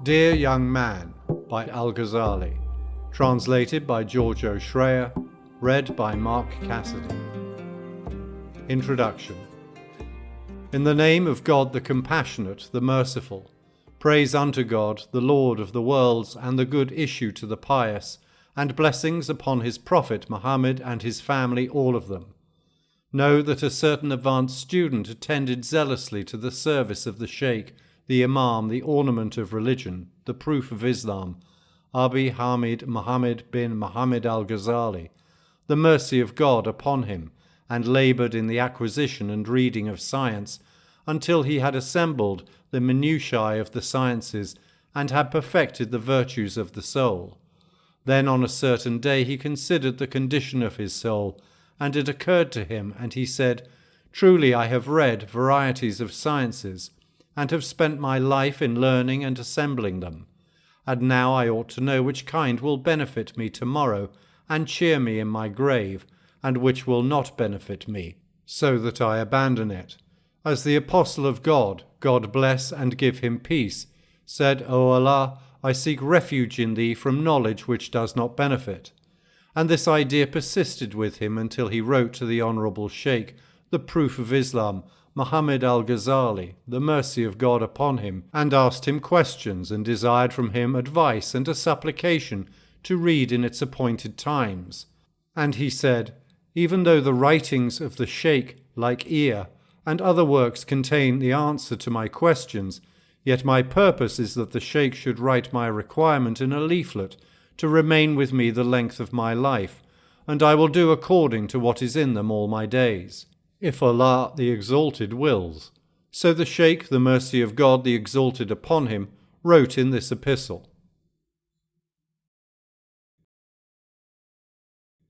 Dear Young Man by Al-Ghazali, translated by George O'Shreyer, read by Mark Cassidy. Introduction. In the name of God the Compassionate, the Merciful, praise unto God, the Lord of the worlds, and the good issue to the pious, and blessings upon his Prophet Muhammad and his family, all of them. Know that a certain advanced student attended zealously to the service of the Sheikh, the Imam, the ornament of religion, the proof of Islam, Abi Hamid Muhammad bin Hamid Al-Ghazali, the mercy of God upon him, and laboured in the acquisition and reading of science until he had assembled the minutiae of the sciences and had perfected the virtues of the soul. Then on a certain day he considered the condition of his soul, and it occurred to him, and he said, "Truly I have read varieties of sciences, and have spent my life in learning and assembling them. And now I ought to know which kind will benefit me tomorrow and cheer me in my grave, and which will not benefit me, so that I abandon it. As the Apostle of God, God bless and give him peace, said, O Allah, I seek refuge in thee from knowledge which does not benefit." And this idea persisted with him until he wrote to the Honourable Sheikh, the proof of Islam, Hamid Al-Ghazali, the mercy of God upon him, and asked him questions and desired from him advice and a supplication to read in its appointed times. And he said, "Even though the writings of the Sheikh, like Ayuha, and other works contain the answer to my questions, yet my purpose is that the Sheikh should write my requirement in a leaflet to remain with me the length of my life, and I will do according to what is in them all my days, if Allah the Exalted wills." So the Sheikh, the mercy of God the Exalted upon him, wrote in this epistle.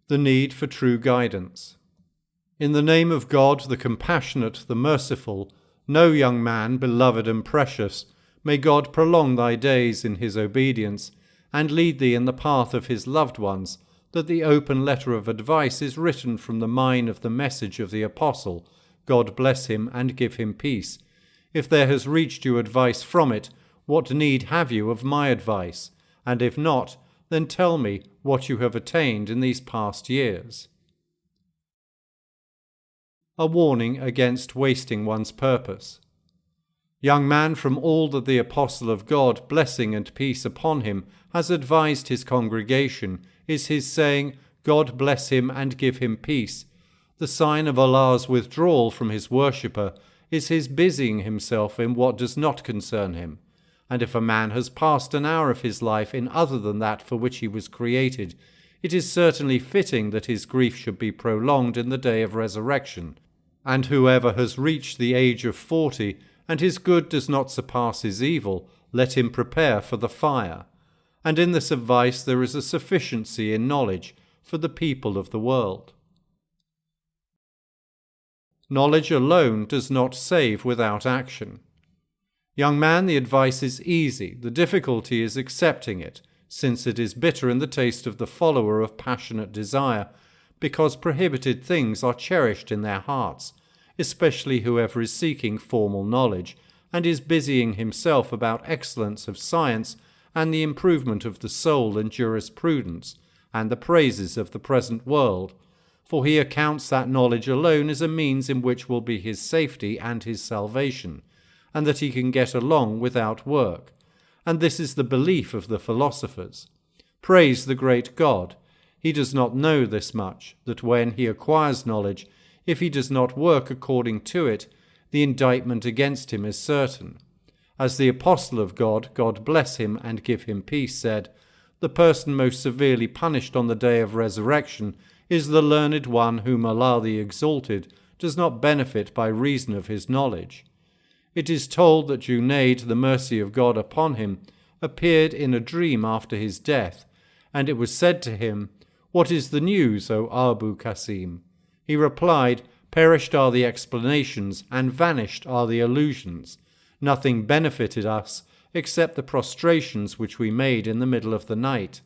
The need for true guidance. In the name of God, the Compassionate, the Merciful, know, young man, beloved and precious, may God prolong thy days in his obedience, and lead thee in the path of his loved ones, that the open letter of advice is written from the mine of the message of the Apostle, God bless him and give him peace. If there has reached you advice from it, what need have you of my advice? And if not, then tell me what you have attained in these past years. A warning against wasting one's purpose. Young man, from all that the Apostle of God, blessing and peace upon him, has advised his congregation, is his saying, God bless him and give him peace. The sign of Allah's withdrawal from his worshipper is his busying himself in what does not concern him. And if a man has passed an hour of his life in other than that for which he was created, it is certainly fitting that his grief should be prolonged in the day of resurrection. And whoever has reached the age of 40, and his good does not surpass his evil, let him prepare for the fire. And in this advice there is a sufficiency in knowledge for the people of the world. Knowledge alone does not save without action. Young man, the advice is easy, the difficulty is accepting it, since it is bitter in the taste of the follower of passionate desire, because prohibited things are cherished in their hearts, especially whoever is seeking formal knowledge, and is busying himself about excellence of science and the improvement of the soul and jurisprudence, and the praises of the present world, for he accounts that knowledge alone is a means in which will be his safety and his salvation, and that he can get along without work. And this is the belief of the philosophers. Praise the great God! He does not know this much, that when he acquires knowledge, if he does not work according to it, the indictment against him is certain. As the Apostle of God, God bless him and give him peace, said, the person most severely punished on the day of resurrection is the learned one whom Allah the Exalted does not benefit by reason of his knowledge. It is told that Junaid, the mercy of God upon him, appeared in a dream after his death, and it was said to him, "What is the news, O Abu Qasim?" He replied, "Perished are the explanations, and vanished are the allusions. Nothing benefited us except the prostrations which we made in the middle of the night."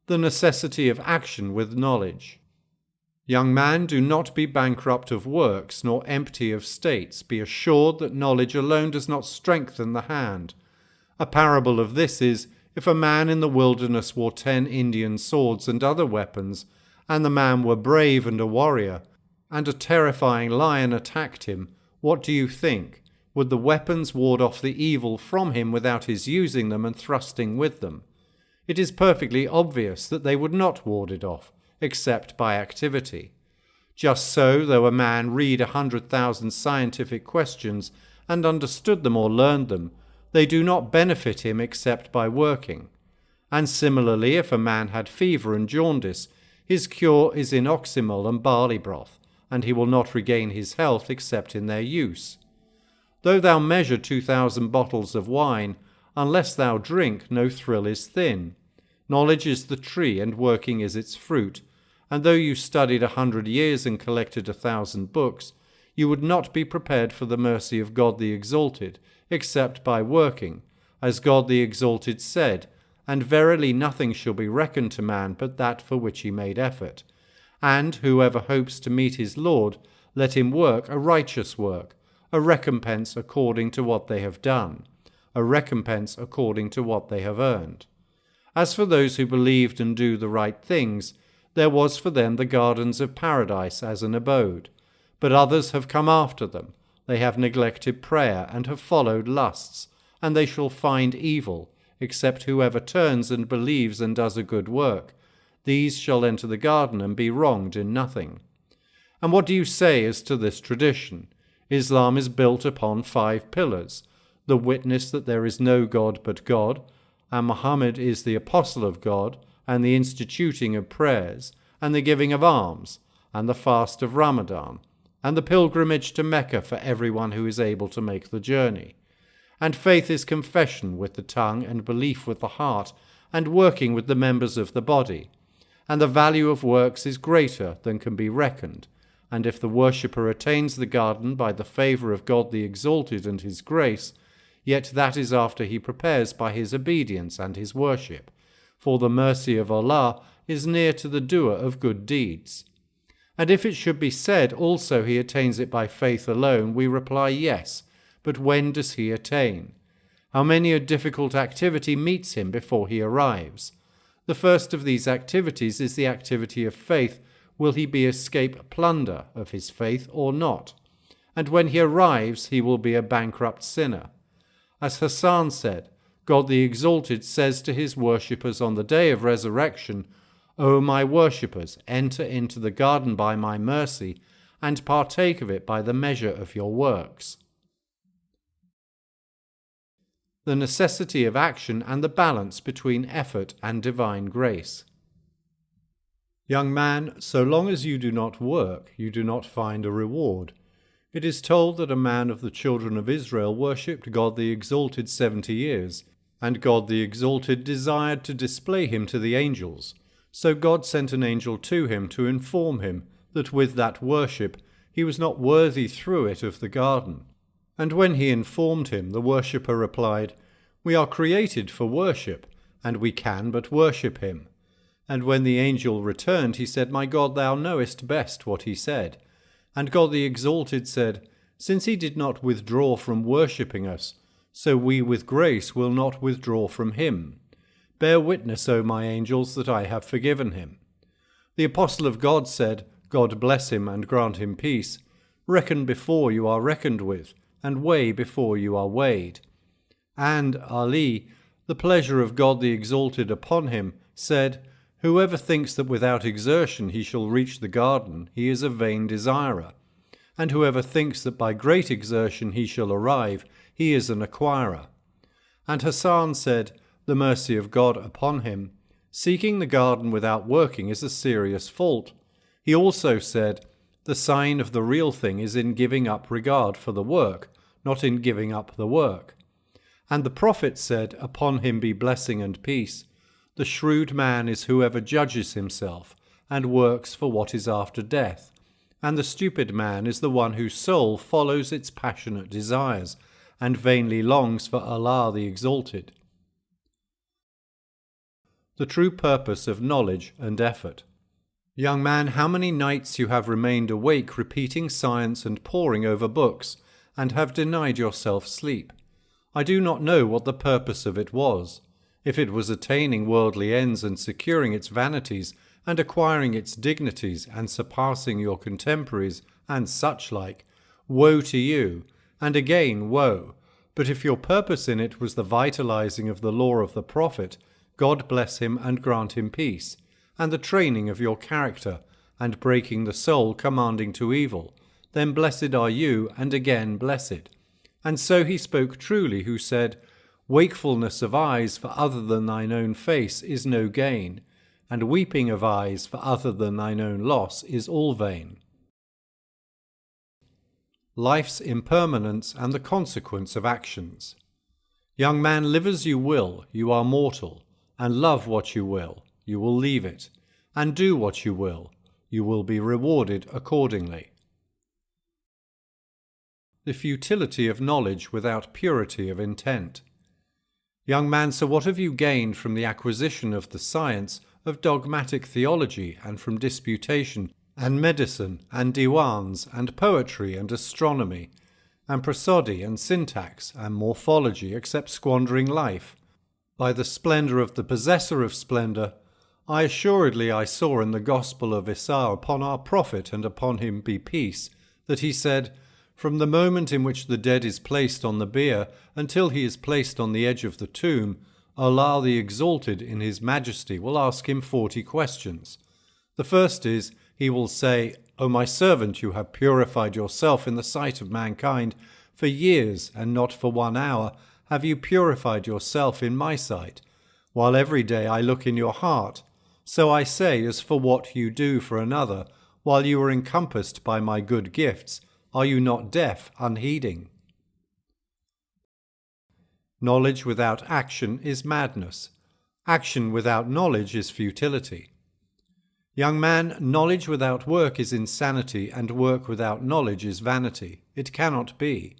The necessity of action with knowledge. Young man, do not be bankrupt of works, nor empty of states. Be assured that knowledge alone does not strengthen the hand. A parable of this is, if a man in the wilderness wore 10 Indian swords and other weapons, and the man were brave and a warrior, and a terrifying lion attacked him, what do you think? Would the weapons ward off the evil from him without his using them and thrusting with them? It is perfectly obvious that they would not ward it off, except by activity. Just so, though a man read 100,000 scientific questions and understood them or learned them, they do not benefit him except by working. And similarly, if a man had fever and jaundice, his cure is in oxymol and barley broth, and he will not regain his health except in their use. Though thou measure 2,000 bottles of wine, unless thou drink, no thrill is thin. Knowledge is the tree, and working is its fruit. And though you studied 100 years and collected 1,000 books, you would not be prepared for the mercy of God the Exalted, except by working, as God the Exalted said, and verily nothing shall be reckoned to man but that for which he made effort. And whoever hopes to meet his Lord, let him work a righteous work, a recompense according to what they have done, a recompense according to what they have earned. As for those who believed and do the right things, there was for them the gardens of paradise as an abode. But others have come after them. They have neglected prayer and have followed lusts, and they shall find evil, except whoever turns and believes and does a good work. These shall enter the garden and be wronged in nothing. And what do you say as to this tradition? Islam is built upon 5 pillars: the witness that there is no God but God, and Muhammad is the apostle of God, and the instituting of prayers, and the giving of alms, and the fast of Ramadan, and the pilgrimage to Mecca for everyone who is able to make the journey. And faith is confession with the tongue and belief with the heart, and working with the members of the body. And the value of works is greater than can be reckoned. And if the worshipper attains the garden by the favour of God the Exalted and his grace, yet that is after he prepares by his obedience and his worship. For the mercy of Allah is near to the doer of good deeds. And if it should be said also he attains it by faith alone, we reply yes, but when does he attain? How many a difficult activity meets him before he arrives? The first of these activities is the activity of faith. Will he be escape plunder of his faith or not? And when he arrives, he will be a bankrupt sinner. As Hassan said, God the Exalted says to his worshippers on the day of resurrection, O my worshippers, enter into the garden by my mercy, and partake of it by the measure of your works. The necessity of action and the balance between effort and divine grace. Young man, so long as you do not work, you do not find a reward. It is told that a man of the children of Israel worshipped God the Exalted 70 years, and God the Exalted desired to display him to the angels. So God sent an angel to him to inform him that with that worship he was not worthy through it of the garden. And when he informed him, the worshipper replied, We are created for worship, and we can but worship him. And when the angel returned, he said, My God, thou knowest best what he said. And God the Exalted said, Since he did not withdraw from worshipping us, so we with grace will not withdraw from him. Bear witness, O my angels, that I have forgiven him. The apostle of God said, God bless him and grant him peace. Reckon before you are reckoned with, and weigh before you are weighed. And Ali, the pleasure of God the Exalted upon him, said, Whoever thinks that without exertion he shall reach the garden, he is a vain desirer. And whoever thinks that by great exertion he shall arrive, he is an acquirer. And Hassan said, The mercy of God upon him, seeking the garden without working is a serious fault. He also said, The sign of the real thing is in giving up regard for the work, not in giving up the work. And the prophet said, Upon him be blessing and peace. The shrewd man is whoever judges himself, and works for what is after death. And the stupid man is the one whose soul follows its passionate desires, and vainly longs for Allah the Exalted. The true purpose of knowledge and effort. Young man, how many nights you have remained awake repeating science and poring over books, and have denied yourself sleep. I do not know what the purpose of it was. If it was attaining worldly ends and securing its vanities, and acquiring its dignities, and surpassing your contemporaries, and such like, woe to you, and again woe. But if your purpose in it was the vitalizing of the law of the prophet, God bless him and grant him peace, and the training of your character, and breaking the soul commanding to evil, then blessed are you, and again blessed. And so he spoke truly who said, Wakefulness of eyes for other than thine own face is no gain, and weeping of eyes for other than thine own loss is all vain. Life's impermanence and the consequence of actions. Young man, live as you will, you are mortal, and love what you will leave it, and do what you will be rewarded accordingly. The futility of knowledge without purity of intent. Young man, so what have you gained from the acquisition of the science of dogmatic theology, and from disputation, and medicine, and diwans, and poetry, and astronomy, and prosody, and syntax, and morphology, except squandering life? By the splendour of the possessor of splendour, I saw in the Gospel of Isa upon our prophet, and upon him be peace, that he said, From the moment in which the dead is placed on the bier until he is placed on the edge of the tomb, Allah the Exalted in his majesty will ask him 40 questions. The first is, he will say, O my servant, you have purified yourself in the sight of mankind. For years, and not for 1 hour, have you purified yourself in my sight, while every day I look in your heart. So I say, as for what you do for another, while you are encompassed by my good gifts, are you not deaf, unheeding? Knowledge without action is madness. Action without knowledge is futility. Young man, knowledge without work is insanity, and work without knowledge is vanity. It cannot be.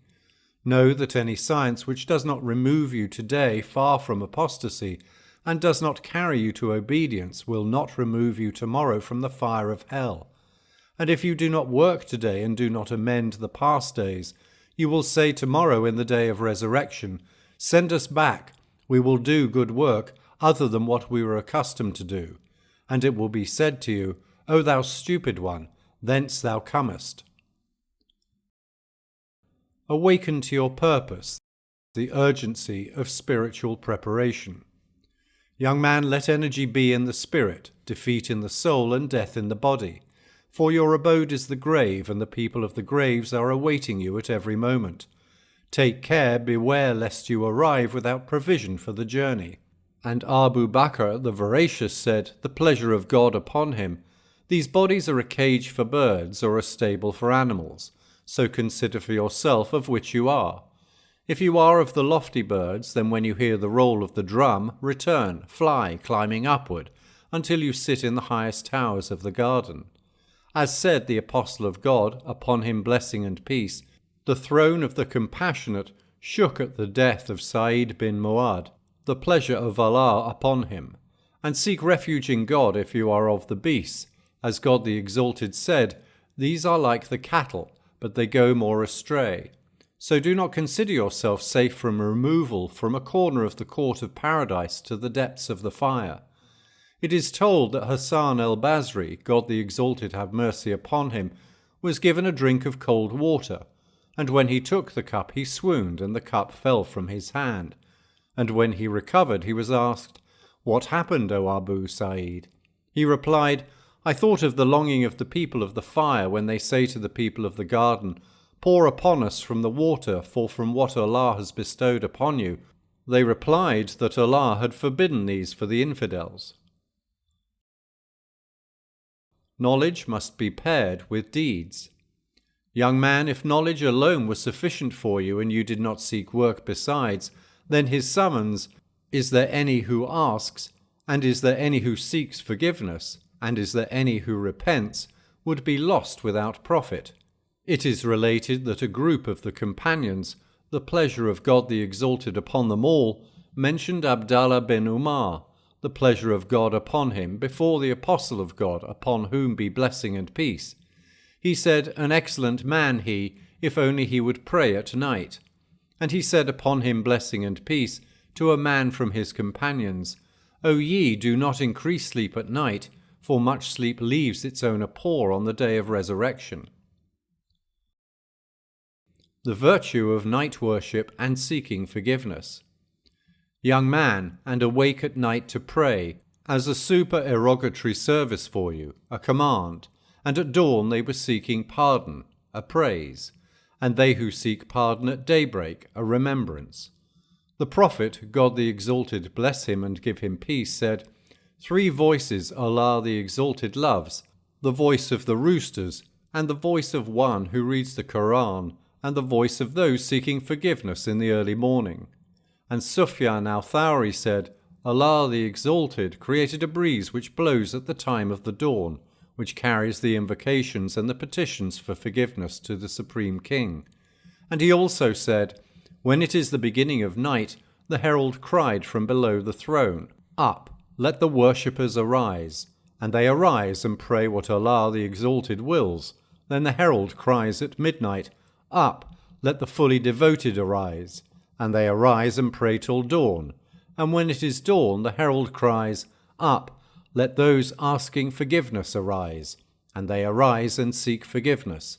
Know that any science which does not remove you today far from apostasy, and does not carry you to obedience, will not remove you tomorrow from the fire of hell. And if you do not work today and do not amend the past days, you will say tomorrow in the day of resurrection, Send us back, we will do good work other than what we were accustomed to do. And it will be said to you, O thou stupid one, thence thou comest. Awaken to your purpose, the urgency of spiritual preparation. Young man, let energy be in the spirit, defeat in the soul, and death in the body. For your abode is the grave, and the people of the graves are awaiting you at every moment. Take care, beware lest you arrive without provision for the journey. And Abu Bakr the Voracious said, the pleasure of God upon him, These bodies are a cage for birds, or a stable for animals. So consider for yourself of which you are. If you are of the lofty birds, then when you hear the roll of the drum, return, fly, climbing upward, until you sit in the highest towers of the garden. As said the Apostle of God, upon him blessing and peace, the throne of the compassionate shook at the death of Sa'id bin Mu'adh, the pleasure of Allah upon him. And seek refuge in God if you are of the beasts. As God the Exalted said, These are like the cattle, but they go more astray. So do not consider yourself safe from removal from a corner of the court of paradise to the depths of the fire. It is told that Hassan al-Basri, God the Exalted have mercy upon him, was given a drink of cold water, and when he took the cup he swooned, and the cup fell from his hand. And when he recovered he was asked, What happened, O Abu Sa'id? He replied, I thought of the longing of the people of the fire when they say to the people of the garden, Pour upon us from the water, for from what Allah has bestowed upon you. They replied that Allah had forbidden these for the infidels. Knowledge must be paired with deeds. Young man, if knowledge alone was sufficient for you and you did not seek work besides, then his summons, Is there any who asks, and is there any who seeks forgiveness, and is there any who repents, would be lost without profit. It is related that a group of the companions, the pleasure of God the Exalted upon them all, mentioned Abdallah bin Umar, the pleasure of God upon him, before the apostle of God, upon whom be blessing and peace. He said, An excellent man he, if only he would pray at night. And he said upon him blessing and peace, to a man from his companions, O ye, do not increase sleep at night, for much sleep leaves its owner poor on the day of resurrection. The virtue of night worship and seeking forgiveness. Young man, and awake at night to pray, as a supererogatory service for you, a command, and at dawn they were seeking pardon, a praise, and they who seek pardon at daybreak, a remembrance. The prophet, God the Exalted, bless him and give him peace, said, 3 voices Allah the Exalted loves, the voice of the roosters, and the voice of one who reads the Quran, and the voice of those seeking forgiveness in the early morning. And Sufyan al-Thawri said, Allah the Exalted created a breeze which blows at the time of the dawn, which carries the invocations and the petitions for forgiveness to the Supreme King. And he also said, When it is the beginning of night, the herald cried from below the throne, Up, let the worshippers arise. And they arise and pray what Allah the Exalted wills. Then the herald cries at midnight, Up, let the fully devoted arise. And they arise and pray till dawn. And when it is dawn, the herald cries, Up, let those asking forgiveness arise. And they arise and seek forgiveness.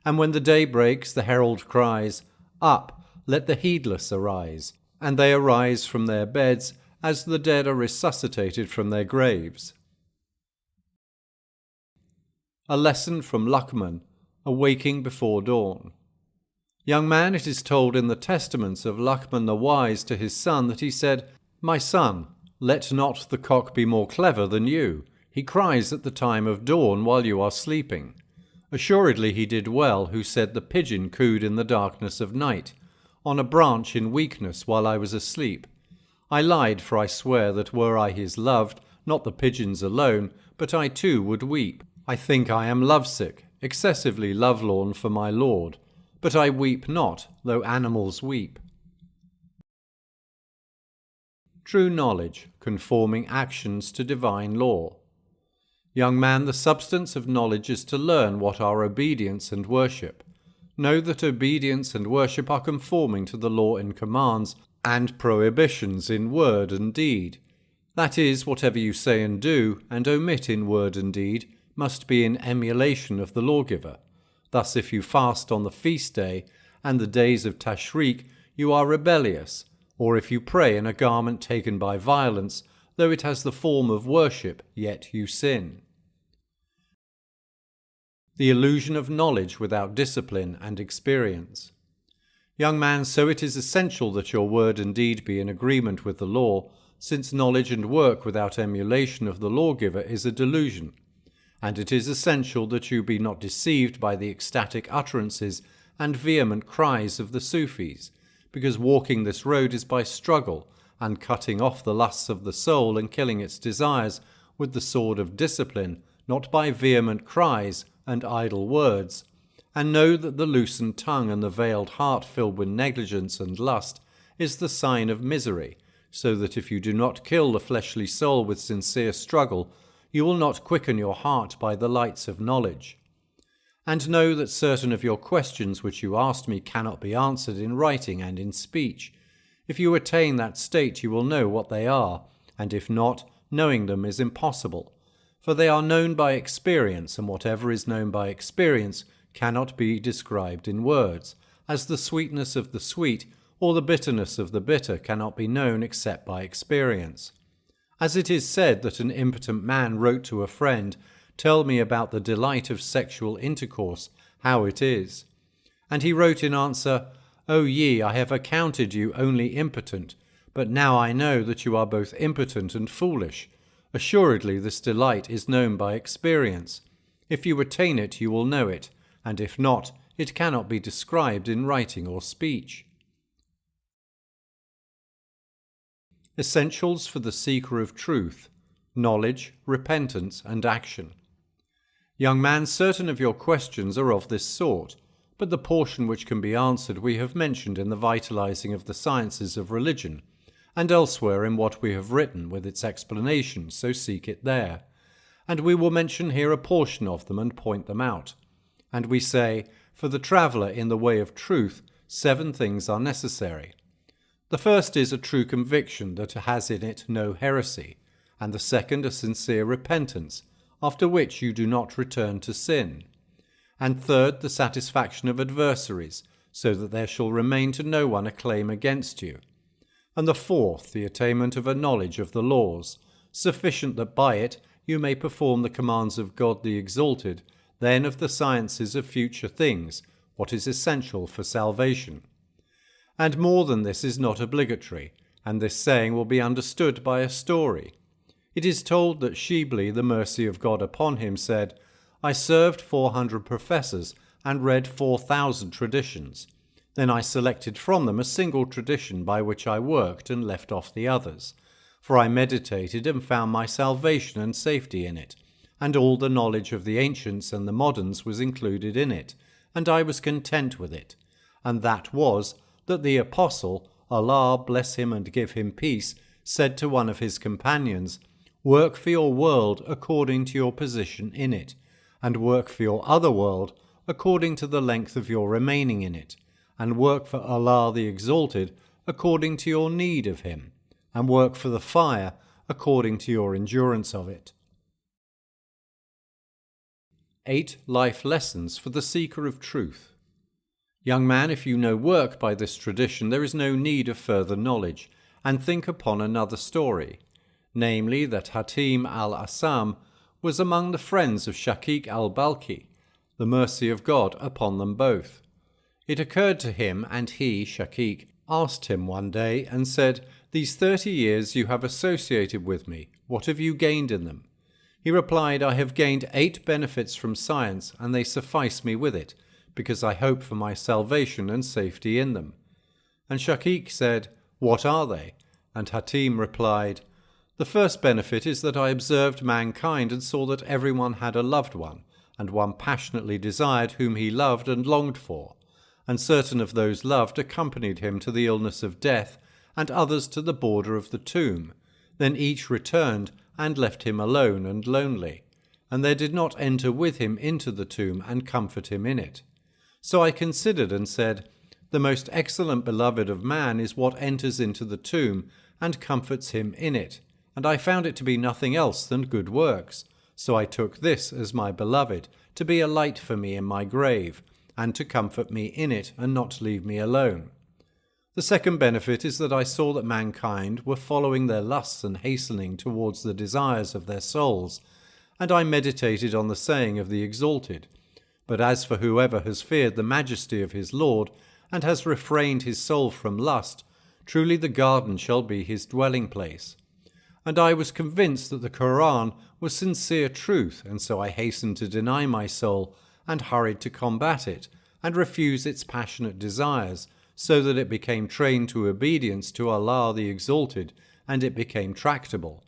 And when the day breaks, the herald cries, Up, let the heedless arise. And they arise from their beds, as the dead are resuscitated from their graves. A lesson from Luqman, awaking before dawn. Young man, it is told in the testaments of Luqman the wise to his son that he said, My son, let not the cock be more clever than you. He cries at the time of dawn while you are sleeping. Assuredly he did well who said the pigeon cooed in the darkness of night, on a branch in weakness while I was asleep. I lied, for I swear that were I his loved, not the pigeons alone, but I too would weep. I think I am lovesick, excessively lovelorn for my Lord. But I weep not, though animals weep. True knowledge, conforming actions to divine law. Young man, the substance of knowledge is to learn what are obedience and worship. Know that obedience and worship are conforming to the law in commands and prohibitions in word and deed. That is, whatever you say and do, and omit in word and deed, must be in emulation of the lawgiver. Thus if you fast on the feast day and the days of Tashriq, you are rebellious, or if you pray in a garment taken by violence, though it has the form of worship, yet you sin. The illusion of knowledge without discipline and experience. Young man, so it is essential that your word and deed be in agreement with the law, since knowledge and work without emulation of the lawgiver is a delusion. And it is essential that you be not deceived by the ecstatic utterances and vehement cries of the Sufis, because walking this road is by struggle, and cutting off the lusts of the soul and killing its desires with the sword of discipline, not by vehement cries and idle words. And know that the loosened tongue and the veiled heart filled with negligence and lust is the sign of misery, so that if you do not kill the fleshly soul with sincere struggle, you will not quicken your heart by the lights of knowledge. And know that certain of your questions which you asked me cannot be answered in writing and in speech. If you attain that state, you will know what they are, and if not, knowing them is impossible. For they are known by experience, and whatever is known by experience cannot be described in words, as the sweetness of the sweet or the bitterness of the bitter cannot be known except by experience. As it is said that an impotent man wrote to a friend, "Tell me about the delight of sexual intercourse, how it is." And he wrote in answer, "O ye, I have accounted you only impotent, but now I know that you are both impotent and foolish. Assuredly this delight is known by experience. If you attain it, you will know it, and if not, it cannot be described in writing or speech." Essentials for the seeker of truth: knowledge, repentance, and action. Young man, certain of your questions are of this sort, but the portion which can be answered we have mentioned in the vitalizing of the sciences of religion, and elsewhere in what we have written with its explanations, so seek it there. And we will mention here a portion of them and point them out. And we say, for the traveller in the way of truth, 7 things are necessary. The first is a true conviction that has in it no heresy, and the second a sincere repentance, after which you do not return to sin. And third, the satisfaction of adversaries, so that there shall remain to no one a claim against you. And the fourth, the attainment of a knowledge of the laws, sufficient that by it you may perform the commands of God the Exalted, then of the sciences of future things, what is essential for salvation. And more than this is not obligatory, and this saying will be understood by a story. It is told that Shibli, the mercy of God upon him, said, I served 400 professors and read 4,000 traditions. Then I selected from them a single tradition by which I worked and left off the others. For I meditated and found my salvation and safety in it, and all the knowledge of the ancients and the moderns was included in it, and I was content with it. And that was, that the apostle, Allah bless him and give him peace, said to one of his companions, Work for your world according to your position in it, and work for your other world according to the length of your remaining in it, and work for Allah the Exalted according to your need of him, and work for the fire according to your endurance of it. 8 Life Lessons for the Seeker of Truth. Young man, if you know work by this tradition, there is no need of further knowledge, and think upon another story, namely that Hatim al-Assam was among the friends of Shaqiq al-Balkhi, the mercy of God upon them both. It occurred to him, and he, Shaqiq, asked him one day and said, These 30 years you have associated with me, what have you gained in them? He replied, I have gained 8 benefits from science, and they suffice me with it, because I hope for my salvation and safety in them. And Shaqiq said, What are they? And Hatim replied, The first benefit is that I observed mankind and saw that everyone had a loved one, and one passionately desired whom he loved and longed for. And certain of those loved accompanied him to the illness of death, and others to the border of the tomb. Then each returned and left him alone and lonely, and there did not enter with him into the tomb and comfort him in it. So I considered and said, The most excellent beloved of man is what enters into the tomb and comforts him in it, and I found it to be nothing else than good works. So I took this as my beloved, to be a light for me in my grave, and to comfort me in it and not leave me alone. The second benefit is that I saw that mankind were following their lusts and hastening towards the desires of their souls, and I meditated on the saying of the Exalted, But as for whoever has feared the majesty of his Lord, and has refrained his soul from lust, truly the garden shall be his dwelling place. And I was convinced that the Quran was sincere truth, and so I hastened to deny my soul, and hurried to combat it, and refuse its passionate desires, so that it became trained to obedience to Allah the Exalted, and it became tractable.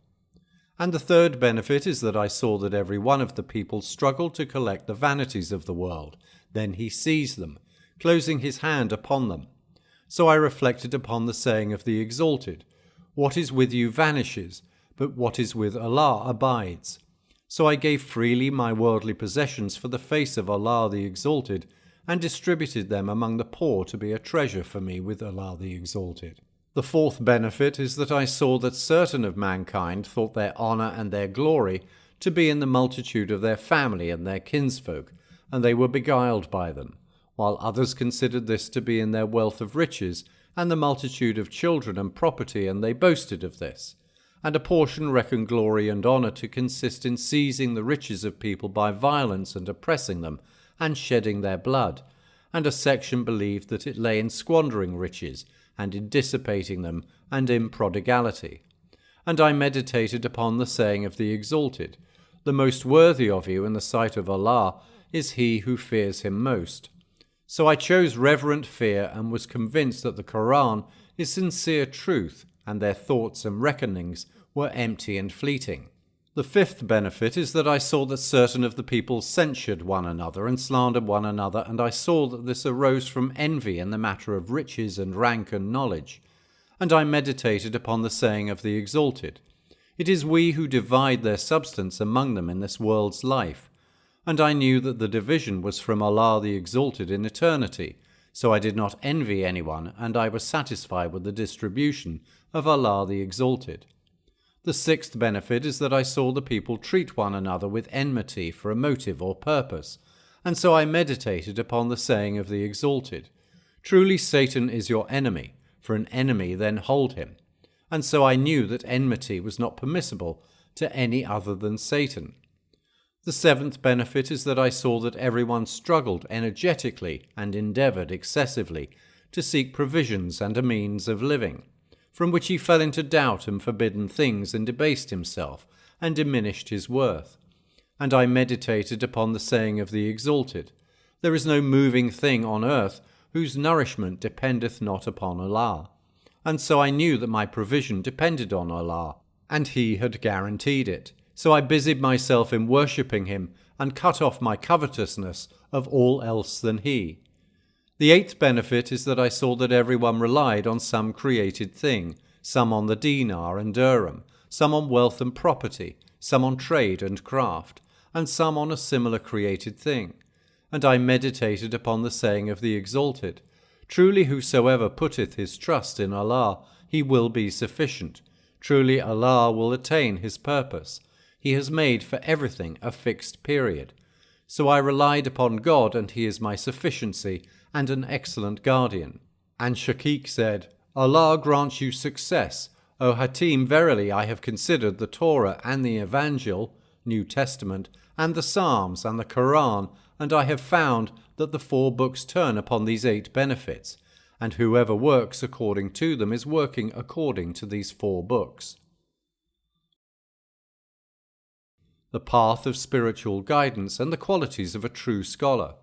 And the third benefit is that I saw that every one of the people struggled to collect the vanities of the world. Then he seized them, closing his hand upon them. So I reflected upon the saying of the Exalted, What is with you vanishes, but what is with Allah abides. So I gave freely my worldly possessions for the face of Allah the Exalted, and distributed them among the poor to be a treasure for me with Allah the Exalted. The fourth benefit is that I saw that certain of mankind thought their honour and their glory to be in the multitude of their family and their kinsfolk, and they were beguiled by them, while others considered this to be in their wealth of riches and the multitude of children and property, and they boasted of this. And a portion reckoned glory and honour to consist in seizing the riches of people by violence and oppressing them, and shedding their blood, and a section believed that it lay in squandering riches, and in dissipating them, and in prodigality. And I meditated upon the saying of the Exalted, The most worthy of you in the sight of Allah is he who fears him most. So I chose reverent fear, and was convinced that the Quran is sincere truth, and their thoughts and reckonings were empty and fleeting. The fifth benefit is that I saw that certain of the people censured one another and slandered one another, and I saw that this arose from envy in the matter of riches and rank and knowledge. And I meditated upon the saying of the Exalted, "It is we who divide their substance among them in this world's life." And I knew that the division was from Allah the Exalted in eternity, so I did not envy anyone, and I was satisfied with the distribution of Allah the Exalted. The sixth benefit is that I saw the people treat one another with enmity for a motive or purpose, and so I meditated upon the saying of the Exalted, "Truly Satan is your enemy, for an enemy then hold him." And so I knew that enmity was not permissible to any other than Satan. The seventh benefit is that I saw that everyone struggled energetically and endeavoured excessively to seek provisions and a means of living, from which he fell into doubt and forbidden things and debased himself and diminished his worth. And I meditated upon the saying of the Exalted, "There is no moving thing on earth whose nourishment dependeth not upon Allah." And so I knew that my provision depended on Allah, and He had guaranteed it. So I busied myself in worshipping Him and cut off my covetousness of all else than He. The eighth benefit is that I saw that everyone relied on some created thing, some on the dinar and dirham, some on wealth and property, some on trade and craft, and some on a similar created thing. And I meditated upon the saying of the Exalted, "Truly whosoever putteth his trust in Allah, he will be sufficient. Truly Allah will attain his purpose. He has made for everything a fixed period. So I relied upon God, and He is my sufficiency and an excellent guardian." And Shaqiq said, "Allah grant you success. O Hatim, verily I have considered the Torah and the Evangel, New Testament, and the Psalms and the Quran, and I have found that the 4 books turn upon these 8 benefits, and whoever works according to them is working according to these 4 books. The path of spiritual guidance and the qualities of a true scholar.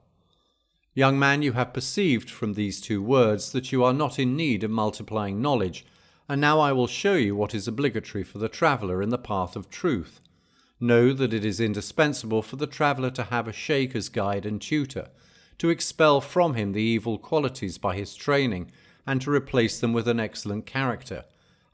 Young man, you have perceived from these 2 words that you are not in need of multiplying knowledge, and now I will show you what is obligatory for the traveller in the path of truth. Know that it is indispensable for the traveller to have a sheikh as guide and tutor, to expel from him the evil qualities by his training, and to replace them with an excellent character.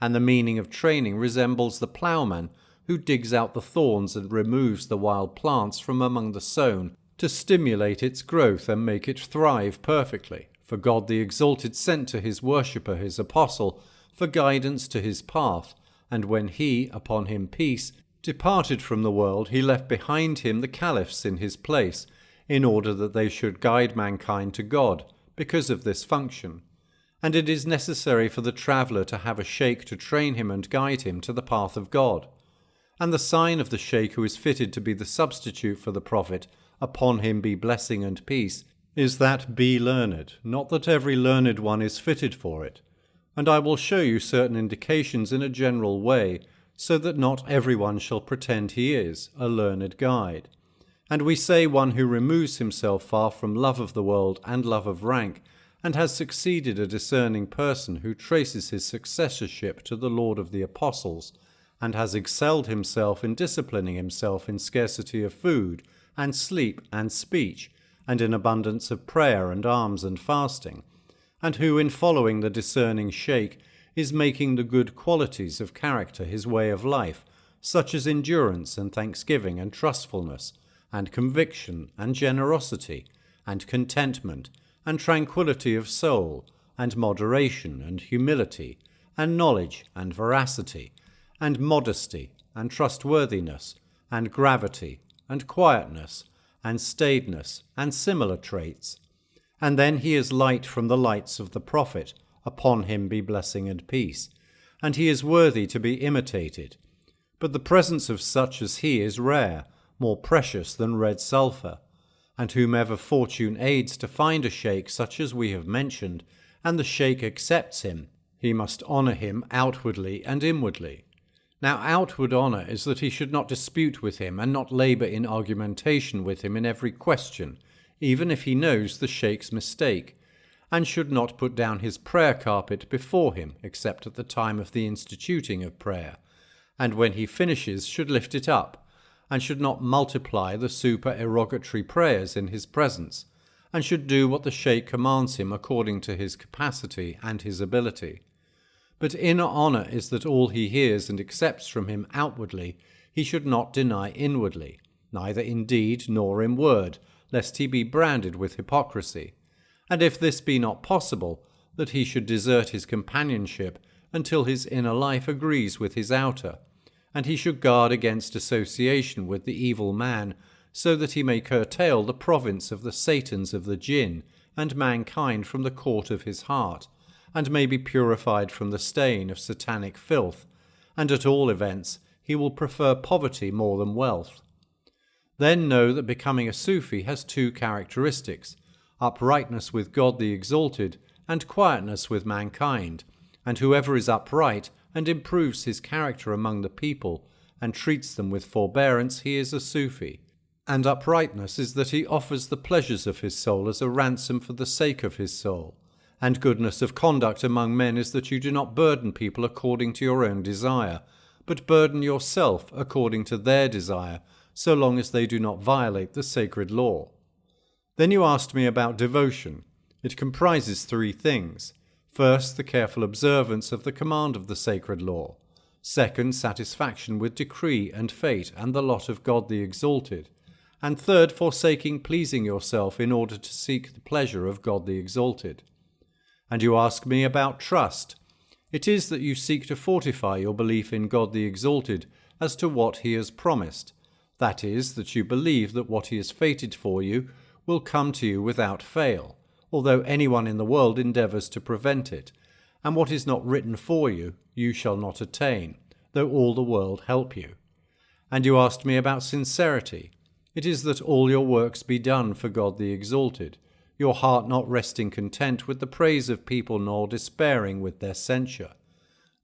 And the meaning of training resembles the ploughman who digs out the thorns and removes the wild plants from among the sown, to stimulate its growth and make it thrive perfectly. For God the Exalted sent to his worshipper his apostle for guidance to his path, and when he, upon him peace, departed from the world, he left behind him the caliphs in his place, in order that they should guide mankind to God, because of this function. And it is necessary for the traveller to have a sheikh to train him and guide him to the path of God. And the sign of the sheikh who is fitted to be the substitute for the Prophet, upon him be blessing and peace, is that be learned, not that every learned one is fitted for it. And I will show you certain indications in a general way, so that not everyone shall pretend he is a learned guide. And we say one who removes himself far from love of the world and love of rank, and has succeeded a discerning person who traces his successorship to the Lord of the Apostles, and has excelled himself in disciplining himself in scarcity of food, and sleep, and speech, and in abundance of prayer and alms and fasting, and who in following the discerning sheikh is making the good qualities of character his way of life, such as endurance and thanksgiving and trustfulness, and conviction and generosity, and contentment, and tranquillity of soul, and moderation and humility, and knowledge and veracity, and modesty, and trustworthiness, and gravity, and quietness, and staidness, and similar traits. And then he is light from the lights of the Prophet, upon him be blessing and peace, and he is worthy to be imitated. But the presence of such as he is rare, more precious than red sulphur, and whomever fortune aids to find a sheikh such as we have mentioned, and the sheikh accepts him, he must honour him outwardly and inwardly. Now outward honour is that he should not dispute with him, and not labour in argumentation with him in every question, even if he knows the sheikh's mistake, and should not put down his prayer carpet before him, except at the time of the instituting of prayer, and when he finishes should lift it up, and should not multiply the supererogatory prayers in his presence, and should do what the sheikh commands him according to his capacity and his ability. But inner honour is that all he hears and accepts from him outwardly he should not deny inwardly, neither in deed nor in word, lest he be branded with hypocrisy. And if this be not possible, that he should desert his companionship until his inner life agrees with his outer, and he should guard against association with the evil man, so that he may curtail the province of the Satans of the jinn and mankind from the court of his heart, and may be purified from the stain of satanic filth, and at all events he will prefer poverty more than wealth. Then know that becoming a Sufi has two characteristics: uprightness with God the Exalted, and quietness with mankind, and whoever is upright and improves his character among the people, and treats them with forbearance, he is a Sufi. And uprightness is that he offers the pleasures of his soul as a ransom for the sake of his soul. And goodness of conduct among men is that you do not burden people according to your own desire, but burden yourself according to their desire, so long as they do not violate the sacred law. Then you asked me about devotion. It comprises three things. First, the careful observance of the command of the sacred law. Second, satisfaction with decree and fate and the lot of God the Exalted. And third, forsaking pleasing yourself in order to seek the pleasure of God the Exalted. And you ask me about trust. It is that you seek to fortify your belief in God the Exalted as to what he has promised. That is, that you believe that what he has fated for you will come to you without fail, although anyone in the world endeavours to prevent it, and what is not written for you, you shall not attain, though all the world help you. And you asked me about sincerity. It is that all your works be done for God the Exalted, your heart not resting content with the praise of people nor despairing with their censure.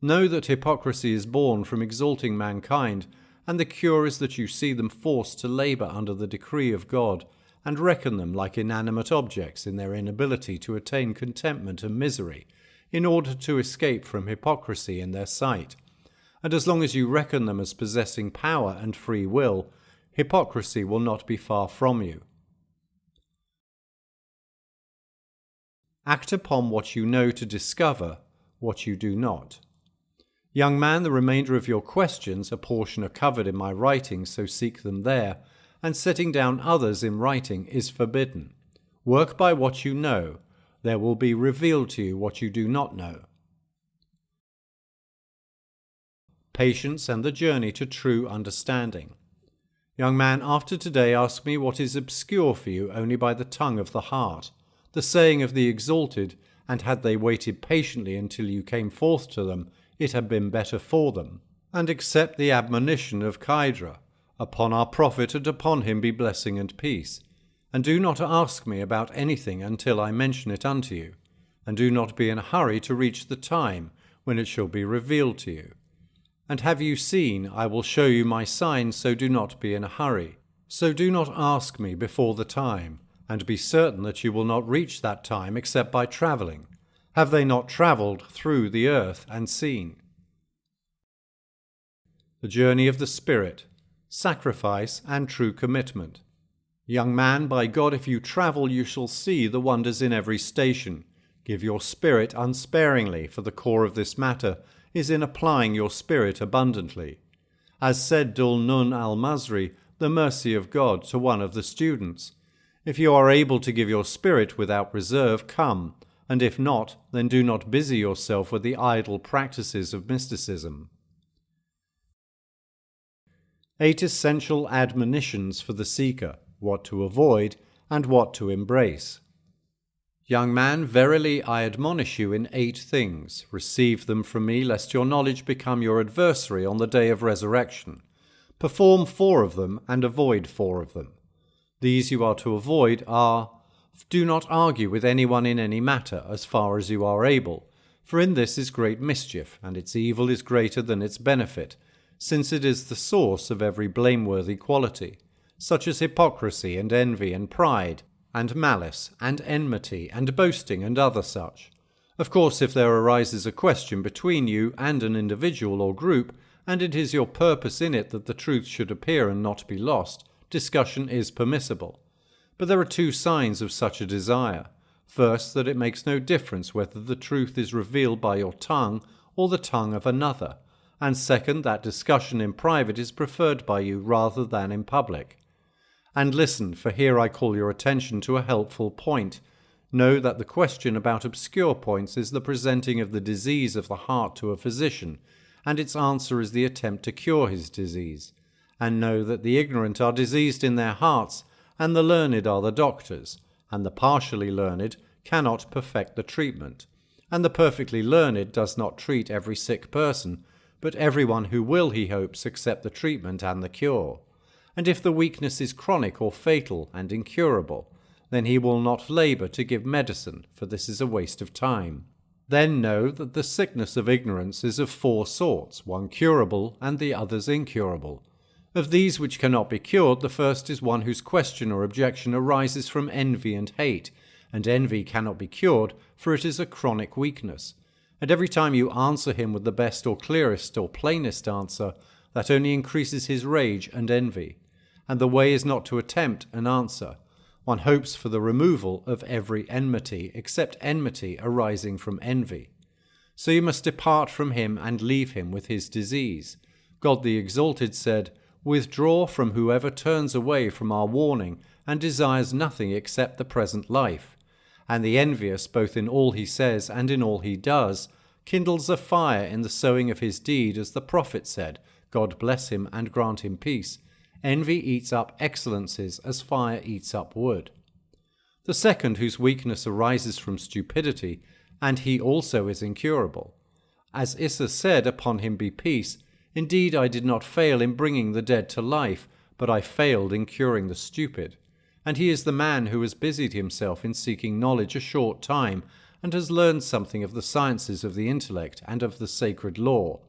Know that hypocrisy is born from exalting mankind, and the cure is that you see them forced to labour under the decree of God, and reckon them like inanimate objects in their inability to attain contentment and misery, in order to escape from hypocrisy in their sight. And as long as you reckon them as possessing power and free will, hypocrisy will not be far from you. Act upon what you know to discover what you do not. Young man, the remainder of your questions, a portion are covered in my writing, so seek them there, and setting down others in writing is forbidden. Work by what you know. There will be revealed to you what you do not know. Patience and the journey to true understanding. Young man, after today ask me what is obscure for you only by the tongue of the heart, the saying of the exalted, and had they waited patiently until you came forth to them, it had been better for them. And accept the admonition of Khaidra, upon our Prophet and upon him be blessing and peace. And do not ask me about anything until I mention it unto you, and do not be in a hurry to reach the time when it shall be revealed to you. And have you seen, I will show you my signs, so do not be in a hurry. So do not ask me before the time, and be certain that you will not reach that time except by travelling. Have they not travelled through the earth and seen? The journey of the Spirit, sacrifice and true commitment. Young man, by God, if you travel, you shall see the wonders in every station. Give your spirit unsparingly, for the core of this matter is in applying your spirit abundantly. As said Dhul Nun al-Masri, the mercy of God, to one of the students, if you are able to give your spirit without reserve, come, and if not, then do not busy yourself with the idle practices of mysticism. 8 essential admonitions for the seeker, what to avoid and what to embrace. Young man, verily I admonish you in 8 things. Receive them from me, lest your knowledge become your adversary on the day of resurrection. Perform 4 of them, and avoid 4 of them. These you are to avoid are: do not argue with anyone in any matter, as far as you are able, for in this is great mischief, and its evil is greater than its benefit, since it is the source of every blameworthy quality, such as hypocrisy and envy and pride, and malice, and enmity, and boasting, and other such. Of course, if there arises a question between you and an individual or group, and it is your purpose in it that the truth should appear and not be lost, discussion is permissible. But there are 2 signs of such a desire. First, that it makes no difference whether the truth is revealed by your tongue or the tongue of another, and second, that discussion in private is preferred by you rather than in public. And listen, for here I call your attention to a helpful point. Know that the question about obscure points is the presenting of the disease of the heart to a physician, and its answer is the attempt to cure his disease. And know that the ignorant are diseased in their hearts, and the learned are the doctors, and the partially learned cannot perfect the treatment. And the perfectly learned does not treat every sick person, but everyone who will, he hopes, accept the treatment and the cure. And if the weakness is chronic or fatal and incurable, then he will not labour to give medicine, for this is a waste of time. Then know that the sickness of ignorance is of 4 sorts, one curable and the others incurable. Of these which cannot be cured, the first is one whose question or objection arises from envy and hate, and envy cannot be cured, for it is a chronic weakness. And every time you answer him with the best or clearest or plainest answer, that only increases his rage and envy. And the way is not to attempt an answer. One hopes for the removal of every enmity, except enmity arising from envy. So you must depart from him and leave him with his disease. God the Exalted said, "Withdraw from whoever turns away from our warning and desires nothing except the present life." And the envious, both in all he says and in all he does, kindles a fire in the sowing of his deed, as the prophet said, God bless him and grant him peace. Envy eats up excellences as fire eats up wood. The second, whose weakness arises from stupidity, and he also is incurable. As Issa said, upon him be peace, "Indeed I did not fail in bringing the dead to life, but I failed in curing the stupid." And he is the man who has busied himself in seeking knowledge a short time, and has learned something of the sciences of the intellect and of the sacred law.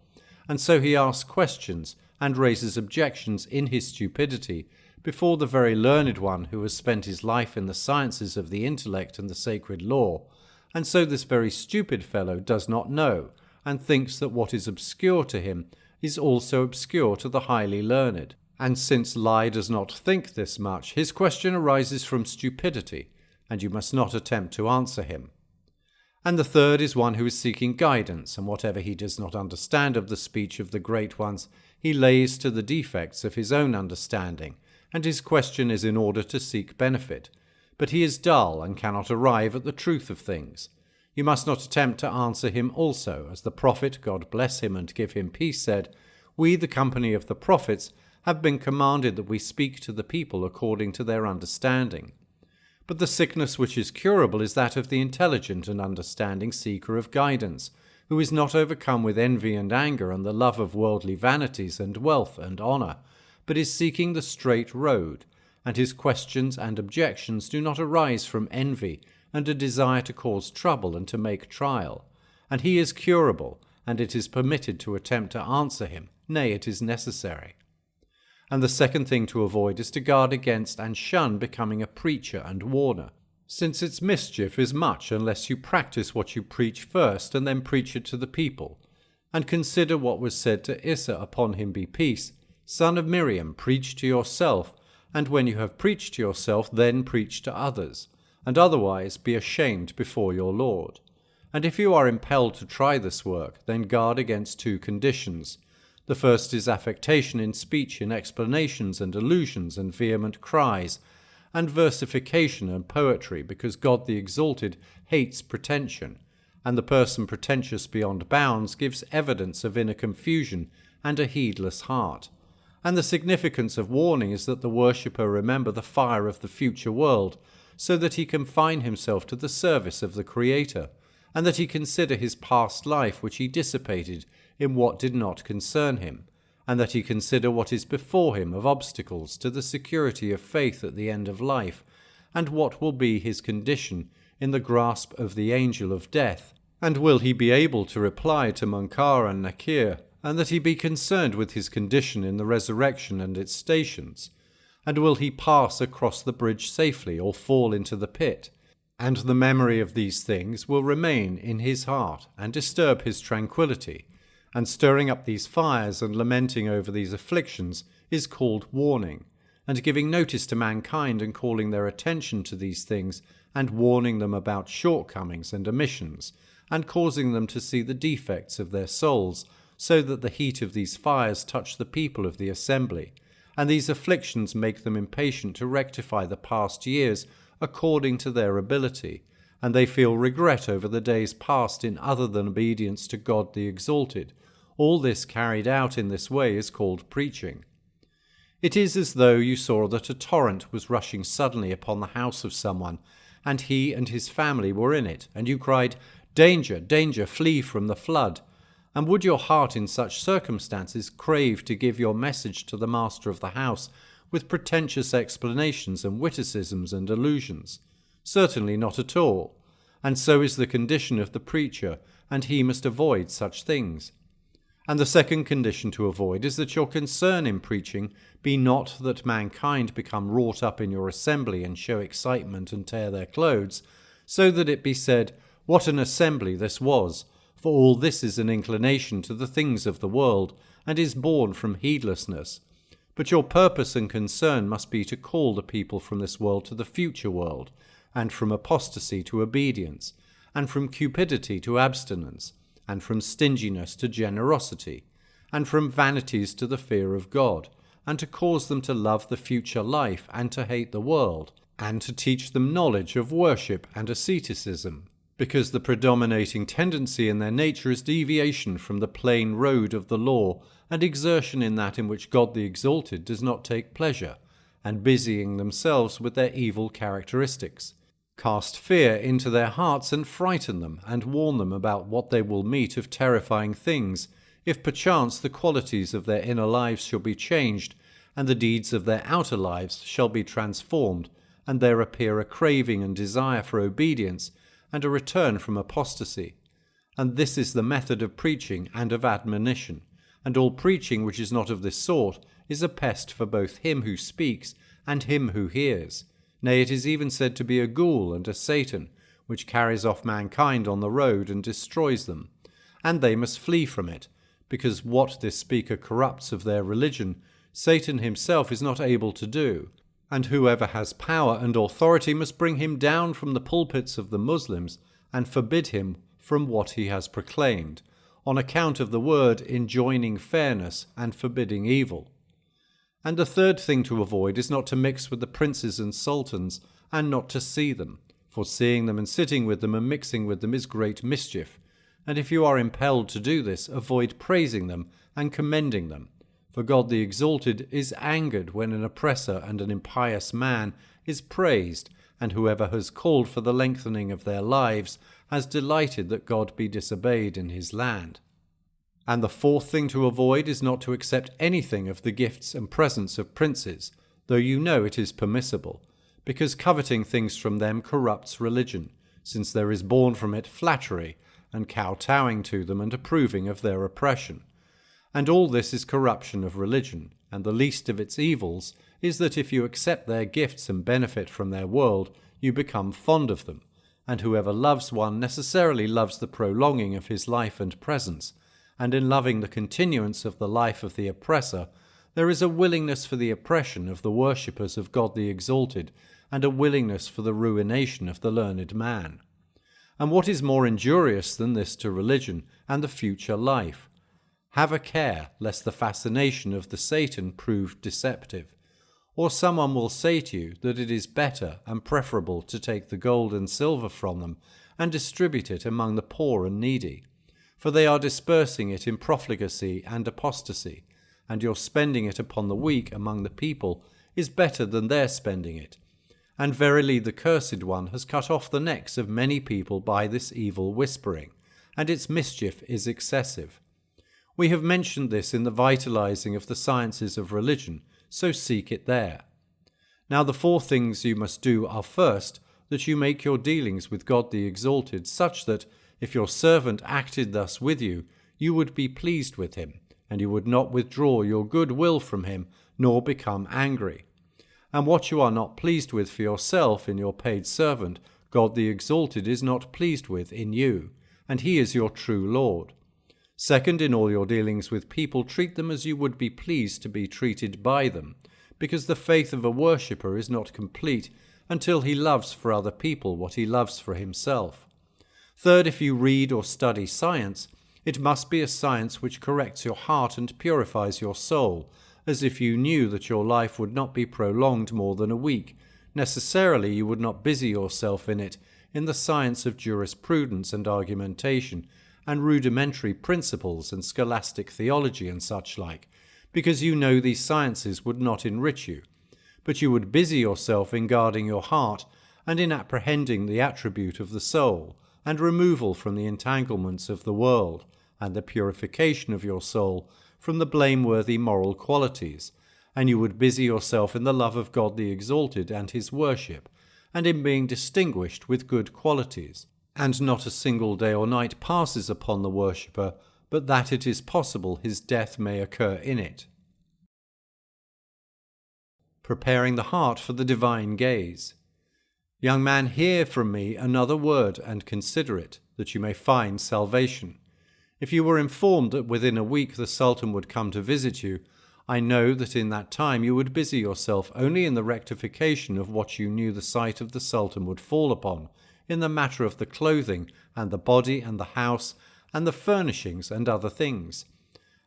And so he asks questions and raises objections in his stupidity before the very learned one who has spent his life in the sciences of the intellect and the sacred law. And so this very stupid fellow does not know, and thinks that what is obscure to him is also obscure to the highly learned. And since lie does not think this much, his question arises from stupidity, and you must not attempt to answer him. And the third is one who is seeking guidance, and whatever he does not understand of the speech of the great ones, he lays to the defects of his own understanding, and his question is in order to seek benefit. But he is dull and cannot arrive at the truth of things. You must not attempt to answer him also, as the prophet, God bless him and give him peace, said, "We, the company of the prophets, have been commanded that we speak to the people according to their understanding." But the sickness which is curable is that of the intelligent and understanding seeker of guidance, who is not overcome with envy and anger and the love of worldly vanities and wealth and honour, but is seeking the straight road, and his questions and objections do not arise from envy and a desire to cause trouble and to make trial. And he is curable, and it is permitted to attempt to answer him, nay, it is necessary. And the second thing to avoid is to guard against and shun becoming a preacher and warner, since its mischief is much unless you practice what you preach first and then preach it to the people. And consider what was said to Issa, upon him be peace, "Son of Miriam, preach to yourself, and when you have preached to yourself, then preach to others, and otherwise be ashamed before your Lord." And if you are impelled to try this work, then guard against 2 conditions. The first is affectation in speech, in explanations and allusions and vehement cries, and versification and poetry, because God the Exalted hates pretension, and the person pretentious beyond bounds gives evidence of inner confusion and a heedless heart. And the significance of warning is that the worshipper remember the fire of the future world, so that he confine himself to the service of the Creator, and that he consider his past life which he dissipated in what did not concern him, and that he consider what is before him of obstacles to the security of faith at the end of life, and what will be his condition in the grasp of the angel of death, and will he be able to reply to Munkar and Nakir, and that he be concerned with his condition in the resurrection and its stations, and will he pass across the bridge safely or fall into the pit, and the memory of these things will remain in his heart and disturb his tranquillity, and stirring up these fires and lamenting over these afflictions is called warning, and giving notice to mankind and calling their attention to these things and warning them about shortcomings and omissions, and causing them to see the defects of their souls, so that the heat of these fires touch the people of the assembly, and these afflictions make them impatient to rectify the past years according to their ability, and they feel regret over the days passed in other than obedience to God the Exalted. All this carried out in this way is called preaching. It is as though you saw that a torrent was rushing suddenly upon the house of someone, and he and his family were in it, and you cried, "Danger, danger, flee from the flood." And would your heart in such circumstances crave to give your message to the master of the house with pretentious explanations and witticisms and allusions? Certainly not at all. And so is the condition of the preacher, and he must avoid such things. And the second condition to avoid is that your concern in preaching be not that mankind become wrought up in your assembly and show excitement and tear their clothes, so that it be said, "What an assembly this was! For all this is an inclination to the things of the world, and is born from heedlessness." But your purpose and concern must be to call the people from this world to the future world, and from apostasy to obedience, and from cupidity to abstinence, and from stinginess to generosity, and from vanities to the fear of God, and to cause them to love the future life and to hate the world, and to teach them knowledge of worship and asceticism, because the predominating tendency in their nature is deviation from the plain road of the law, and exertion in that in which God the Exalted does not take pleasure, and busying themselves with their evil characteristics. Cast fear into their hearts and frighten them, and warn them about what they will meet of terrifying things, if perchance the qualities of their inner lives shall be changed, and the deeds of their outer lives shall be transformed, and there appear a craving and desire for obedience, and a return from apostasy. And this is the method of preaching and of admonition, and all preaching which is not of this sort is a pest for both him who speaks and him who hears. Nay, it is even said to be a ghoul and a Satan, which carries off mankind on the road and destroys them. And they must flee from it, because what this speaker corrupts of their religion, Satan himself is not able to do. And whoever has power and authority must bring him down from the pulpits of the Muslims and forbid him from what he has proclaimed, on account of the word enjoining fairness and forbidding evil. And the third thing to avoid is not to mix with the princes and sultans, and not to see them, for seeing them and sitting with them and mixing with them is great mischief. And if you are impelled to do this, avoid praising them and commending them. For God the Exalted is angered when an oppressor and an impious man is praised, and whoever has called for the lengthening of their lives has delighted that God be disobeyed in his land. And the fourth thing to avoid is not to accept anything of the gifts and presents of princes, though you know it is permissible, because coveting things from them corrupts religion, since there is born from it flattery, and kowtowing to them and approving of their oppression. And all this is corruption of religion, and the least of its evils is that if you accept their gifts and benefit from their world, you become fond of them, and whoever loves one necessarily loves the prolonging of his life and presence, and in loving the continuance of the life of the oppressor, there is a willingness for the oppression of the worshippers of God the Exalted, and a willingness for the ruination of the learned man. And what is more injurious than this to religion and the future life? Have a care lest the fascination of the Satan prove deceptive, or someone will say to you that it is better and preferable to take the gold and silver from them and distribute it among the poor and needy, for they are dispersing it in profligacy and apostasy, and your spending it upon the weak among the people is better than their spending it. And verily the cursed one has cut off the necks of many people by this evil whispering, and its mischief is excessive. We have mentioned this in the vitalizing of the sciences of religion, so seek it there. Now the four things you must do are first, that you make your dealings with God the Exalted such that, if your servant acted thus with you, you would be pleased with him, and you would not withdraw your good will from him, nor become angry. And what you are not pleased with for yourself in your paid servant, God the Exalted is not pleased with in you, and he is your true Lord. Second, in all your dealings with people, treat them as you would be pleased to be treated by them, because the faith of a worshipper is not complete until he loves for other people what he loves for himself. Third, if you read or study science, it must be a science which corrects your heart and purifies your soul, as if you knew that your life would not be prolonged more than a week. Necessarily you would not busy yourself in it, in the science of jurisprudence and argumentation, and rudimentary principles and scholastic theology and such like, because you know these sciences would not enrich you. But you would busy yourself in guarding your heart, and in apprehending the attribute of the soul, and removal from the entanglements of the world, and the purification of your soul from the blameworthy moral qualities, and you would busy yourself in the love of God the Exalted and his worship, and in being distinguished with good qualities. And not a single day or night passes upon the worshipper, but that it is possible his death may occur in it. Preparing the heart for the divine gaze. Young man, hear from me another word and consider it, that you may find salvation. If you were informed that within a week the Sultan would come to visit you, I know that in that time you would busy yourself only in the rectification of what you knew the sight of the Sultan would fall upon, in the matter of the clothing, and the body, and the house, and the furnishings, and other things.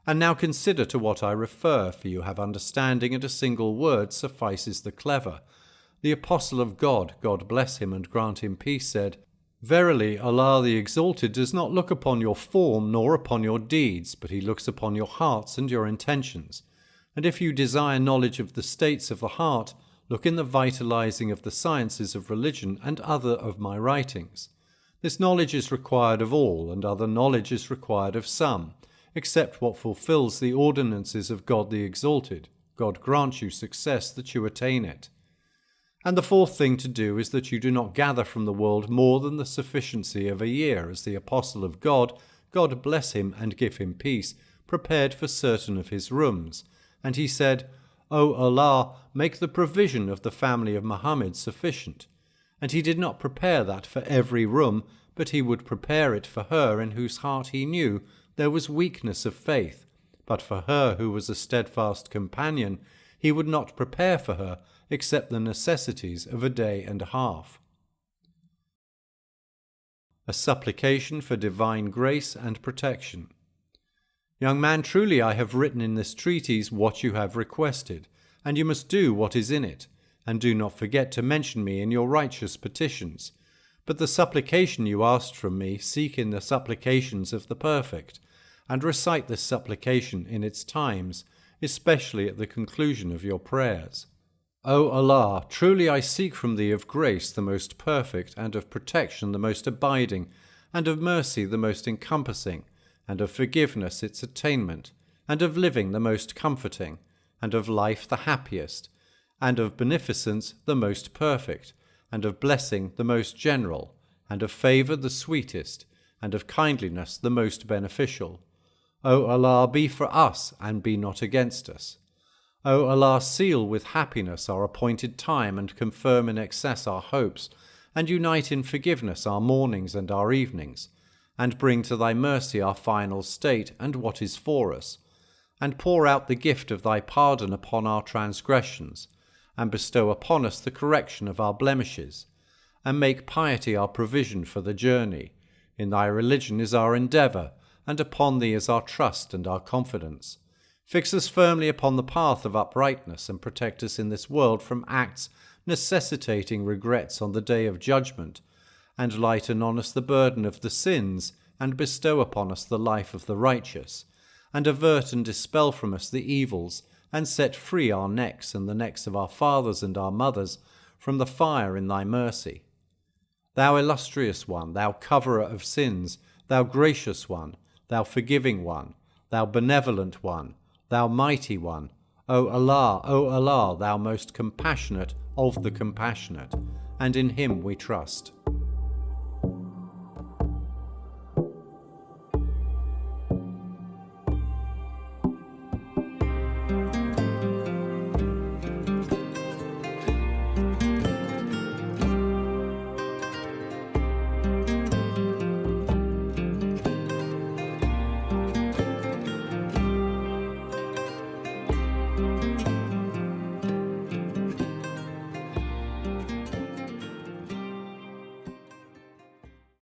And now consider to what I refer, for you have understanding, and a single word suffices the clever. The Apostle of God, God bless him and grant him peace, said, Verily, Allah the Exalted does not look upon your form nor upon your deeds, but he looks upon your hearts and your intentions. And if you desire knowledge of the states of the heart, look in the vitalizing of the sciences of religion and other of my writings. This knowledge is required of all, and other knowledge is required of some, except what fulfills the ordinances of God the Exalted. God grant you success that you attain it. And the fourth thing to do is that you do not gather from the world more than the sufficiency of a year, as the Apostle of God, God bless him and give him peace, prepared for certain of his rooms. And he said, O Allah, make the provision of the family of Muhammad sufficient. And he did not prepare that for every room, but he would prepare it for her in whose heart he knew there was weakness of faith. But for her who was a steadfast companion, he would not prepare for her except the necessities of a day and a half. A supplication for divine grace and protection. Young man, truly I have written in this treatise what you have requested, and you must do what is in it, and do not forget to mention me in your righteous petitions. But the supplication you asked from me, seek in the supplications of the perfect, and recite this supplication in its times, especially at the conclusion of your prayers. O Allah, truly I seek from thee of grace the most perfect, and of protection the most abiding, and of mercy the most encompassing, and of forgiveness its attainment, and of living the most comforting, and of life the happiest, and of beneficence the most perfect, and of blessing the most general, and of favour the sweetest, and of kindliness the most beneficial. O Allah, be for us, and be not against us. O Allah, seal with happiness our appointed time, and confirm in excess our hopes, and unite in forgiveness our mornings and our evenings, and bring to thy mercy our final state and what is for us, and pour out the gift of thy pardon upon our transgressions, and bestow upon us the correction of our blemishes, and make piety our provision for the journey. In thy religion is our endeavour, and upon thee is our trust and our confidence. Fix us firmly upon the path of uprightness, and protect us in this world from acts necessitating regrets on the day of judgment, and lighten on us the burden of the sins, and bestow upon us the life of the righteous, and avert and dispel from us the evils, and set free our necks and the necks of our fathers and our mothers from the fire in thy mercy. Thou illustrious one, thou coverer of sins, thou gracious one, thou forgiving one, thou benevolent one, thou mighty one, O Allah, thou most compassionate of the compassionate, and in him we trust.